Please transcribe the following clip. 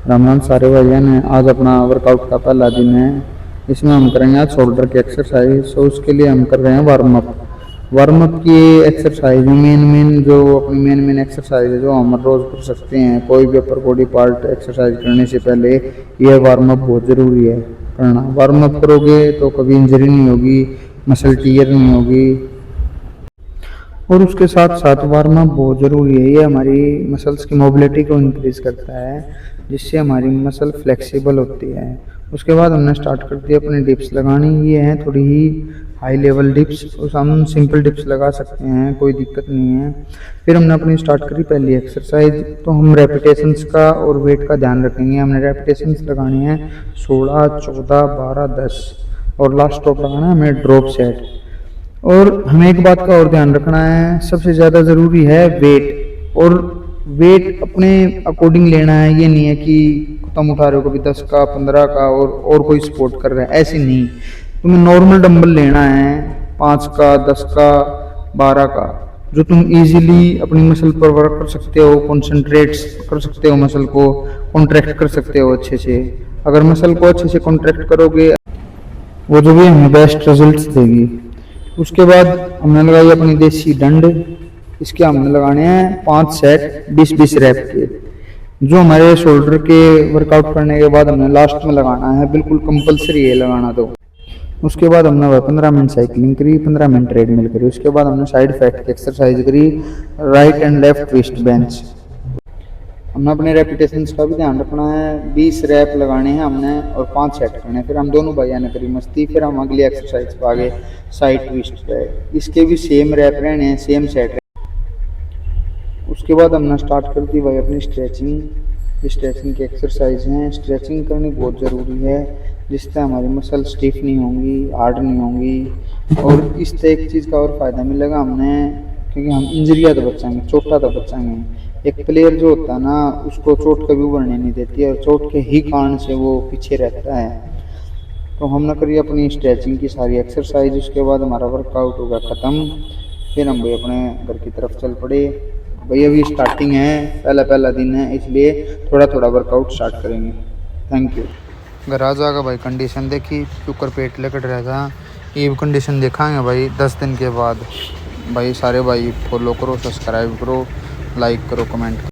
राम राम सारे भाइयों ने। आज अपना वर्कआउट का पहला दिन है। इसमें हम करेंगे आज शोल्डर की एक्सरसाइज। सो उसके लिए हम कर रहे हैं वार्म अप। वार्म अप की एक्सरसाइज मेन जो अपनी मेन एक्सरसाइज है जो हम रोज कर सकते हैं। कोई भी अपर बॉडी पार्ट एक्सरसाइज करने से पहले यह वार्म अप बहुत ज़रूरी है करना। वार्म अप करोगे तो कभी इंजरी नहीं होगी, मसल टीयर नहीं होगी। और उसके साथ साथ वार्म अप बहुत ज़रूरी है। ये हमारी मसल्स की मोबिलिटी को इंक्रीज करता है, जिससे हमारी मसल फ्लेक्सिबल होती है। उसके बाद हमने स्टार्ट कर दिया अपनी डिप्स लगानी। ये हैं थोड़ी ही हाई लेवल डिप्स। उस हम सिंपल डिप्स लगा सकते हैं, कोई दिक्कत नहीं है। फिर हमने अपनी स्टार्ट करी पहली एक्सरसाइज। तो हम रेपिटेशंस का और वेट का ध्यान रखेंगे। हमने रेपिटेशंस लगानी है 16, 14, 12, 10 और लास्ट स्टॉप लगाना है हमें ड्रॉप सेट। और हमें एक बात का और ध्यान रखना है, सबसे ज़्यादा ज़रूरी है वेट। और वेट अपने अकॉर्डिंग लेना है। ये नहीं है कि तुम उठा रहे हो कभी 10 का, 15 का और कोई सपोर्ट कर रहा है, ऐसे नहीं। तुम्हें नॉर्मल डंबल लेना है 5 का, 10 का, 12 का, जो तुम इजीली अपनी मसल पर वर्क कर सकते हो, कॉन्सेंट्रेट कर सकते हो, मसल को कॉन्ट्रैक्ट कर सकते हो अच्छे से। अगर मसल को अच्छे से कॉन्ट्रैक्ट करोगे वो जो भी हमें बेस्ट रिजल्ट्स देगी। उसके बाद हमने लगाई अपनी देसी डंड। इसके हमने लगाने हैं 5 सेट 20-20 रैप के, जो हमारे शोल्डर के वर्कआउट करने के बाद हमने लास्ट में लगाना है। बिल्कुल कंपलसरी है लगाना। तो उसके बाद हमने वह 15 मिनट साइकिलिंग करी, 15 मिनट ट्रेडमिल करी। उसके बाद हमने साइड फैट की एक्सरसाइज करी, right and left twist bench. हमने अपने रेपिटेशंस का भी ध्यान रखना है। 20 रैप लगाने हैं हमने और 5 सेट करने हैं। फिर हम दोनों भाइयों ने करी मस्ती। फिर हम अगली एक्सरसाइज पर आगे साइड ट्विस्ट पे। इसके भी सेम रैप रहने हैं, सेम सेट। उसके बाद हमने स्टार्ट कर दी भाई अपनी स्ट्रेचिंग की एक्सरसाइज हैं। स्ट्रेचिंग करनी बहुत ज़रूरी है, जिससे हमारी मसल स्टिफ नहीं होंगी, हार्ड नहीं होंगी। और इससे एक चीज़ का और फ़ायदा मिलेगा हमने, क्योंकि हम इंजरियाँ तो बचाएंगे, चोटा तो बचाएंगे। एक प्लेयर जो होता है ना, उसको चोट कभी उभरने नहीं देती है और चोट के ही कारण से वो पीछे रहता है। तो हमने करी अपनी स्ट्रेचिंग की सारी एक्सरसाइज। उसके बाद हमारा वर्कआउट होगा ख़त्म। फिर हम भाई अपने घर की तरफ चल पड़े। भाई अभी स्टार्टिंग है, पहला दिन है, इसलिए थोड़ा थोड़ा वर्कआउट स्टार्ट करेंगे। Thank you. घर आ जाएगा भाई। कंडीशन देखी, कुकर पेट लकड़ रहा था। ये कंडीशन दिखाएंगे भाई 10 दिन के बाद। भाई सारे भाई फॉलो करो, सब्सक्राइब करो, लाइक करो, कमेंट करो।